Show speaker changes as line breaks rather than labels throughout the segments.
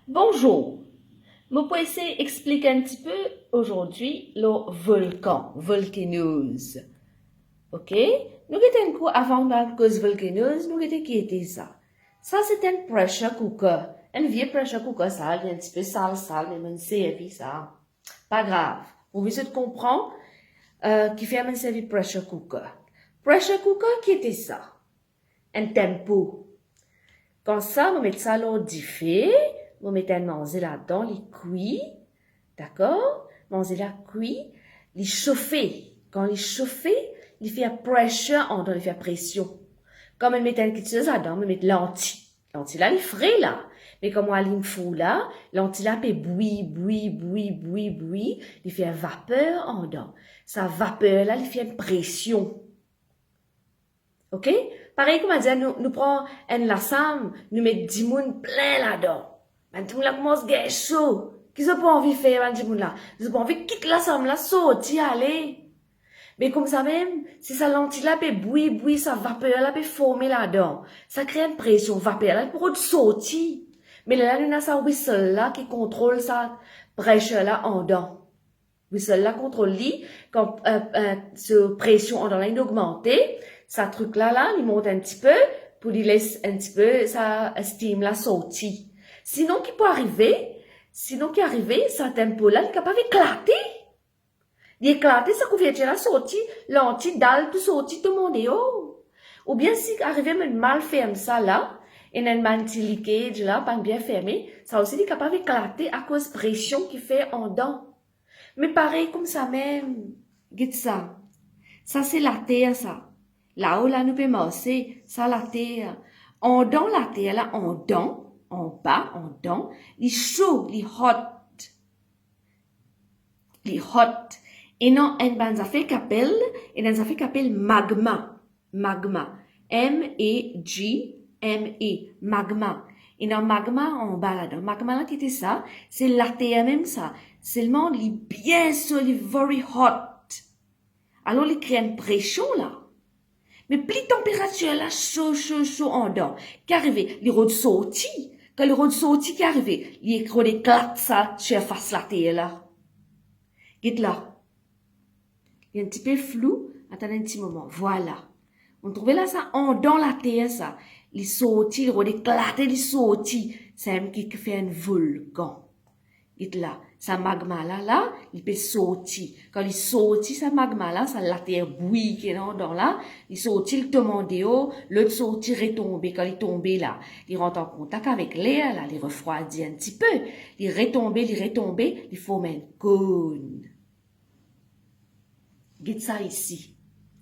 Bonjour. Je vais essayer d'expliquer un petit peu aujourd'hui le volcan, volcaneuse. Ok? Nous avons un coup avant la cause volcaneuse, nous avons qui était ça? Ça, c'est un pressure cooker. Un vieux pressure cooker, ça, un petit peu sale, mais on sait, et puis ça. Pas grave. Vous essayer de comprendre, qui fait un service pressure cooker. Pressure cooker, qui était ça? Un tempo. Comme ça, on met ça l'eau diffé, on met un manger là-dedans, les cuit, d'accord? Manger la cuit, les chauffer. Quand les chauffer, il fait pressure, on doit faire pression. Comme on met quelque chose là-dedans, on met l'anti. L'anti là, il est frais là. Mais comme on me fout là, l'anti là peut bouillir, il fait une vapeur en dedans. Sa vapeur là, il fait une pression. Ok? Pareil comme on dit, nous prenons un lassam, nous mettons 10 mounes plein là-dedans. Ben, tout le monde commence à gagner chaud. Qui n'a pas envie de faire, ben, 10 mounes là? Ils n'ont pas envie de quitter lassam là, sortir, aller. Mais comme ça même, si ça lentille là peut bouillir, ça vapeur là peut former là-dedans. Ça crée une pression, vapeur là pour sortir. Mais là, nous avons ça whistle là qui contrôle ça pressure là en dedans. Whistle là contrôle lui, quand ce pression en dedans là, il augmente. Ça truc là, il monte un petit peu, pour lui laisser un petit peu ça steam là sortir. Sinon, qui peut arriver, ça tempo là, il est capable d'éclater. Il éclate, ça couvre la sortie, l'anti dalle tout sorti tout le monde est haut. Ou bien si arrivé mal ferme ça là, et un manti là, pas bien fermé, ça aussi il est capable d'éclater à cause de pression qui fait en dents. Mais pareil comme ça même, regarde ça. Ça c'est la terre ça. Là-haut là nous pouvons marcher, ça la terre. En dents la terre là, en dents, en bas, en dents, il chaud, il hot. Il hot. Et non, en dans affaire qu'appelle, et dans affaire qu'appelle magma. Magma. M-E-G-M-E. Magma. Et non, magma en bas là-dedans. Magma là qui était ça, c'est la terre même ça. Seulement, il est bien chaud, il est very hot. Alors, il crée une pression là. Mais plus température là, chaud en dedans. Qui arrive, il rôde sorti. Quand il rôde sorti qui arrive, il éclate ça sur face la terre là. Quitte là. Il est un petit peu flou. Attendez un petit moment. Voilà. On trouvait là ça en dans la terre, ça. Il sortit, il redéclaté, il sortit. C'est un qui fait un volcan. Et là, ça magma là, il peut sortir. Quand il sortit, ça magma là, ça la terre bouillie qui est dans là, il sortit, il tombe haut, l'autre sortit, retomber. Quand il tombé là, il rentre en contact avec l'air, là, il refroidit un petit peu. Il retombe, il forme un cône. Regarde ça ici.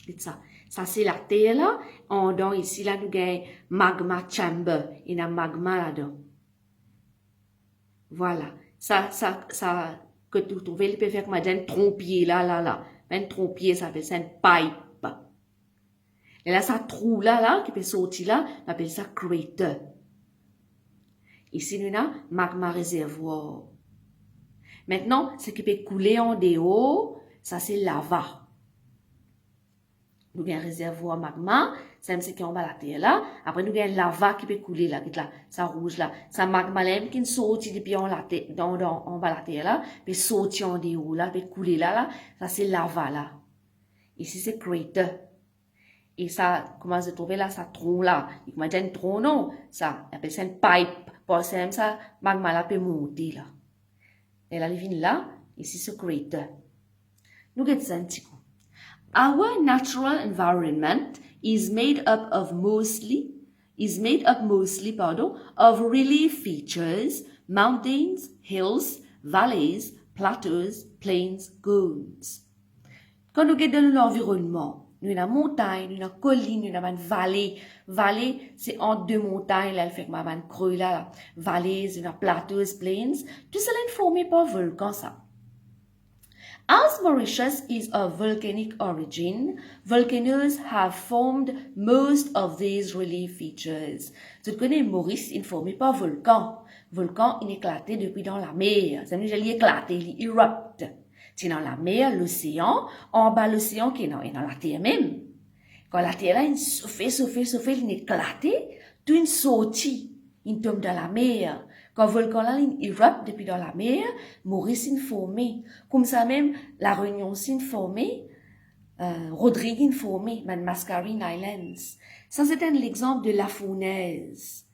Regarde ça. Ça, c'est la terre, là. En dedans, ici, là, nous avons magma chamber. Il y a un magma là-dedans. Voilà. Ça, que tu trouves, il peut faire comme un trompier, là. Un trompier, ça fait ça, une pipe. Et là, ça trou, là, qui peut sortir là, on appelle ça crater. Ici, nous avons magma réservoir. Maintenant, ce qui peut couler en dehors, ça, c'est lava. Nous avons un réservoir magma, c'est ce qui est en bas de la terre là. Après, nous avons lava qui peut couler là, ça rouge là. Ça magma là, qui sortit depuis en bas de la terre là, puis sortir en dehors là, puis couler là. Ça, c'est lava là. Ici, c'est crater. Et ça, comment se trouver là, ça tronc là. Il commence à un tronc, non? Ça, appelle ça une pipe. Pour ça, magma là peut monter là. Et là, il vient là, ici, c'est crater. Nous avons ça un petit coup. Our natural environment is made up mostly of relief features, mountains, hills, valleys, plateaus, plains, cones. Quand nous regardons l'environnement, nous avons une montagne, nous avons une colline, nous avons une vallée. Vallée, c'est entre deux montagnes, là, elle fait comme un creux, là. Vallées, nous avons plateaus, plains. Tout cela est formé par volcan, ça. As Mauritius is of volcanic origin, volcanoes have formed most of these relief features. Tu connais Maurice, il est formé par volcan. Volcan, il est éclaté depuis dans la mer. Ça veut dire qu'il est éclaté, il érupt. C'est dans la mer, l'océan, en bas l'océan qui est dans la terre même. Quand la terre là, il souffle, il est éclaté, tout une sortie. il tombe dans la mer. Quand le volcan là, il érupt depuis dans la mer, Maurice s'est formé. Comme ça même, la Réunion s'est formée, Rodrigue s'est formé, Mascarene Islands. Ça, c'est un exemple de la fournaise.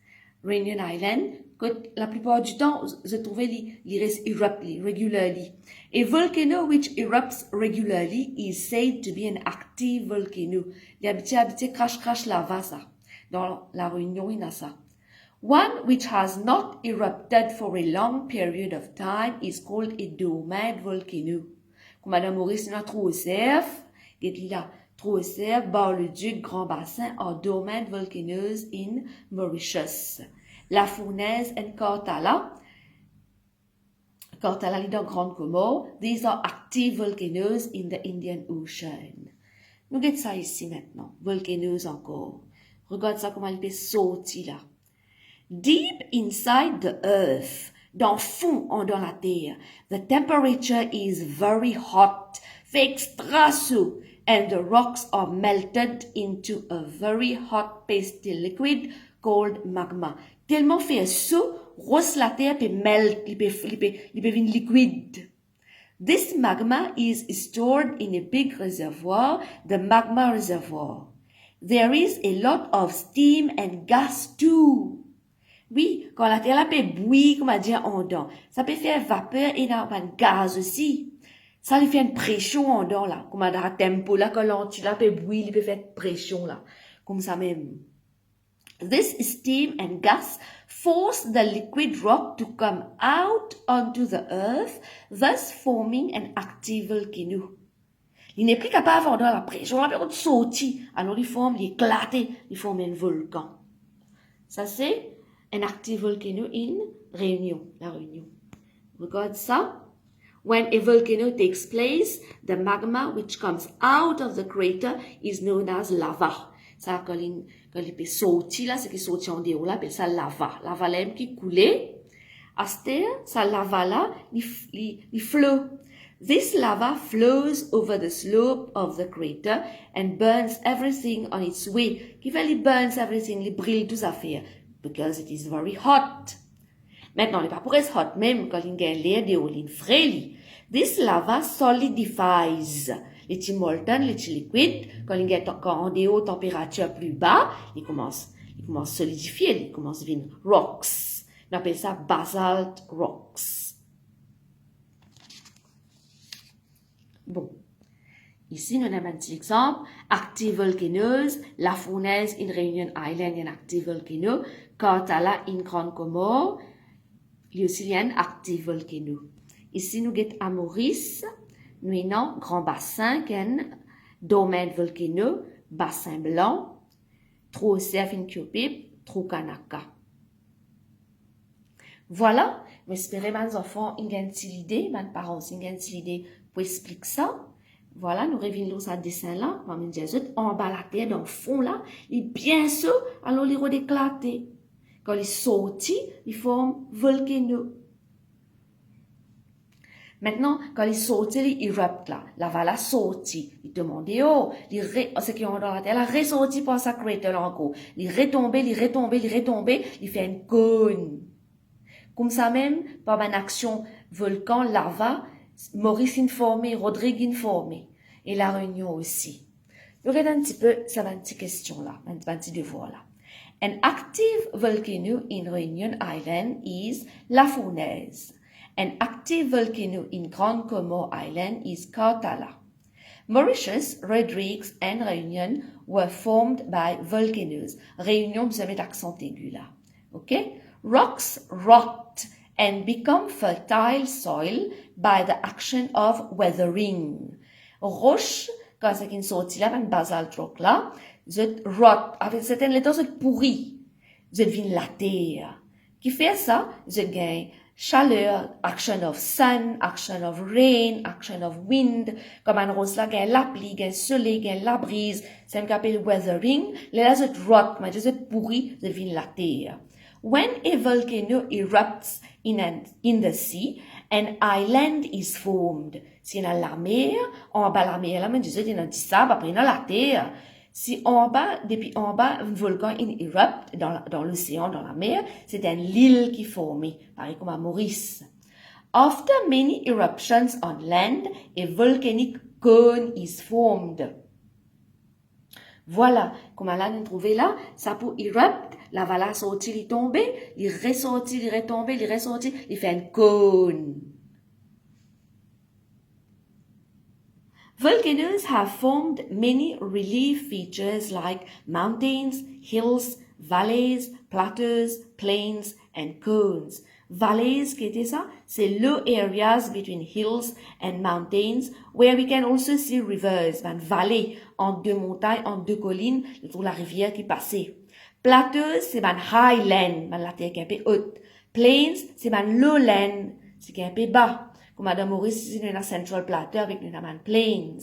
Réunion Island, que la plupart du temps, je trouvais les erupt regularly. A volcano which erupts regularly is said to be an active volcano. Il habite crash lava ça. Dans la Réunion, il y a ça. One which has not erupted for a long period of time is called a dormant volcano. Comme Madame Maurice n'a trop observe, il a trop observe, Bar-le-Duc, Grand Bassin are dormant volcanoes in Mauritius. La Fournaise and Cartala est dans Grande Comore. These are active volcanoes in the Indian Ocean. Nous regardons ça ici maintenant. Volcanoes encore. Regarde ça comment il peut sauter là. Deep inside the earth, dans fond dans la terre, the temperature is very hot, fait extra chaud, and the rocks are melted into a very hot pasty liquid called magma. Tellement fait chaud, rose la terre peut melt, il peut venir liquide. This magma is stored in a big reservoir, the magma reservoir. There is a lot of steam and gas too. Oui, quand la terre peut bouillir, comme on dit en dedans, ça peut faire vapeur et un gaz aussi. Ça lui fait une pression en dedans là, comme à tempo là, quand l'anti peut bouillir, il peut faire pression là, comme ça même. This steam and gas force the liquid rock to come out onto the earth, thus forming an active volcano. Il n'est plus capable dans la pression, là, il sauter, alors il éclate, il forme un volcan. Ça c'est an active volcano in Réunion, la Réunion. Regarde ça. When a volcano takes place, the magma which comes out of the crater is known as lava. Ça, quand il peut sauter là, ce qui saute en dehors là, appelle ça lava. Lava là, qui coulait. À cette terre, ça lava là, il flotte. This lava flows over the slope of the crater and burns everything on its way. Qui fait, il burns everything, il brûle tout ça fait. Because it is very hot. Maintenant, il n'est pas pour être hot même quand il y a l'air de l'eau frais. This lava solidifies. Les petits molten, les petits liquides, quand il y a en dehors température plus bas, il commence à solidifier, il commence à devenir rocks. On appelle ça basalt rocks. Bon. Ici, nous avons un petit exemple. Active volcanoes, La Fournaise in Réunion Island, un active volcano. Cartala in Grande Comore, il y a un active volcano. Ici, nous avons à Maurice, nous avons Grand Bassin, qui est un domaine volcano, Bassin Blanc, Trou-Surf in Cupip, Trou-Kanaka. Voilà, j'espère que mes enfants ont une petite idée, mes parents ont une petite idée pour expliquer ça. Voilà, nous revenons à ce dessin-là, on va dire, en bas la terre, dans le fond là, et bien sûr, alors il va éclater. Quand il saute, il forme volcano. Maintenant, quand il saute, il érupt là. La vala saute. Il demande, oh, ce qui est dans la terre, il ressorti par sa cratère encore. Il retombe, il fait une cône. Comme ça même, par une action volcan, lava, Maurice informé, Rodrigue informé. Et la Réunion aussi. Regardez un petit peu, ça va une petite question là, un petit devoir là. An active volcano in Réunion Island is La Fournaise. An active volcano in Grande Comore Island is Cartala. Mauritius, Rodrigues, and Réunion were formed by volcanoes. Réunion, vous avez l'accent aigu là. Okay? Rocks rot and become fertile soil by the action of weathering. Roche, quand c'est une sortie là, un basalt rock là, je rot, avec certaines lettres, je pourris. Je devine la terre. Qui fait ça? Je gagne chaleur, action of sun, action of rain, action of wind. Comme un rose là, gagne la pluie, gagne le soleil, gagne la brise. C'est un qu'appelle weathering. Là, je rot, mais je pourris, je devine la terre. When a volcano erupts in the sea, an island is formed. Si on a la mer, en bas la mer, là, mais je dis, on a du sable, après on a la terre. Si en bas, depuis en bas, un volcan erupt dans l'océan, dans la mer, c'est une île qui est formée, pareil comme à Maurice. After many eruptions on land, a volcanic cone is formed. Voilà, comme là, nous trouvons là, ça pour erupt, la va sortir, il tombe, il ressortit, il retombe, il ressortit, il fait un cône. Volcanoes have formed many relief features like mountains, hills, valleys, plateaus, plains, and cones. Valleys, qu'est-ce que ça? C'est low areas between hills and mountains where we can also see rivers. Une vallée entre deux montagnes, entre deux collines, nous trouvons la rivière qui passait. Plateaus, c'est un highland, la terre qui est un peu haute. Plains, c'est un lowland, c'est qui est un peu bas. Comme Madame Maurice, c'est une Central Plateau avec une Plains.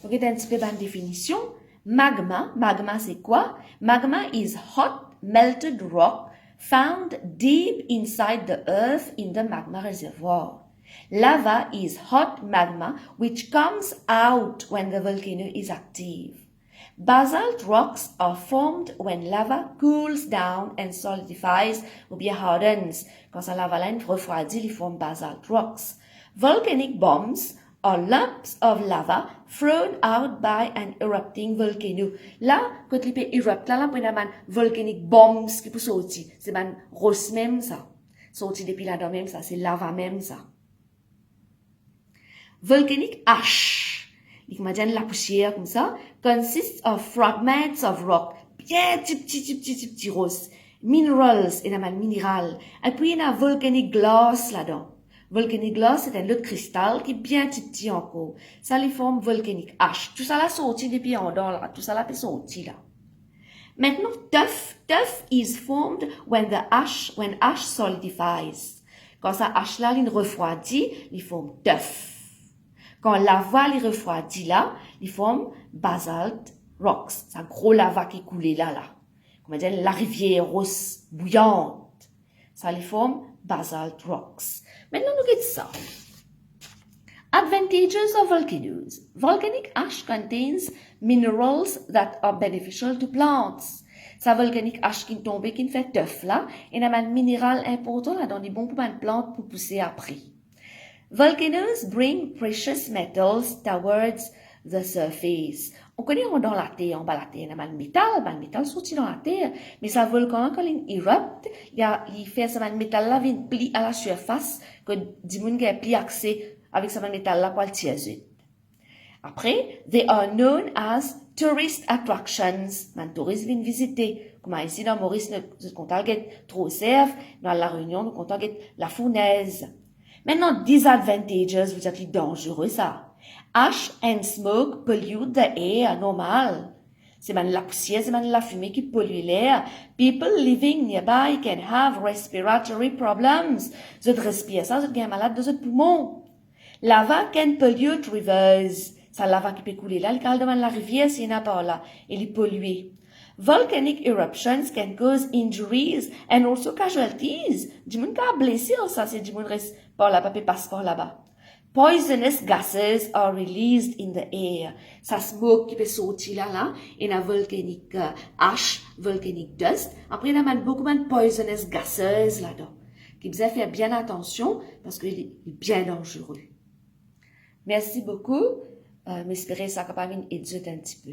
Donc, il y a un petit peu de définition. Magma, magma c'est quoi? Magma is hot melted rock found deep inside the earth in the magma reservoir. Lava is hot magma which comes out when the volcano is active. Basalt rocks are formed when lava cools down and solidifies ou bien hardens. Quand sa lava refroidit, il forme basalt rocks. Volcanic bombs are lumps of lava thrown out by an erupting volcano. Là, quand il peut erupt, là, on a un volcanic bombs qui peut sortir. C'est un rose même, ça. Sorti depuis là-dedans même, ça. C'est lava même, ça. Volcanic ash. Imagine la poussière comme ça. Consists of fragments of rock. Bien petit rose. Minerals, et un minéral. Et puis, il y a volcanic glass là-dedans. Volcanic glass, c'est un autre cristal qui est bien petit encore. Ça les forme volcanic ash. Tout ça là sorti depuis en dedans là. Tout ça là peut sortir là. Maintenant, tuff is formed when ash solidifies. Quand ça ash là, il refroidit, il forme tuff. Quand lava il refroidit là, il forme basalt rocks. C'est un gros lava qui coule là. Comme on dit, la rivière rose bouillante. Ça les forme basalt rocks. Maintenant, nous regardons ça. Advantages of volcanoes. Volcanic ash contains minerals that are beneficial to plants. Sa volcanic ash qui tombe, qui fait teuf là, et il y a un minéral important là dans des bons pour une plante pour pousser après. Volcanoes bring precious metals towards the surface. On connaît dans la terre, en bas la terre, il y a le métal sorti dans la terre, mais ça volcan, quand il erupt, il fait ce métal là, il plie à la surface, que du monde qui a pli accès avec ce métal là pour le tirer. Après, they are known as tourist attractions. Man touristes viennent visiter. Comme ici dans Maurice, nous comptons trop serve, dans la Réunion, nous comptons la fournaise. Maintenant, disadvantages, vous êtes dangereux ça. Ash and smoke pollute the air, normal. C'est même la poussière, c'est même la fumée qui pollue l'air. People living nearby can have respiratory problems. Vous êtes respirez ça, vous êtes malade de votre poumon. Lava can pollute rivers. Ça lava qui peut couler là, le cal devant la rivière, s'il n'y en a pas là. Elle est polluée. Volcanic eruptions can cause injuries and also casualties. Du monde qui a blessé, ça, c'est du monde reste par là, pas passe par là-bas. Poisonous gases are released in the air. Ça smoke qui peut sortir là, et la volcanic ash, volcanic dust. Après, il y a beaucoup de poisonous gases là-dedans. Qui vous faire bien attention, parce qu'il est bien dangereux. Merci beaucoup. M'espérer ça capable d'aider un petit peu.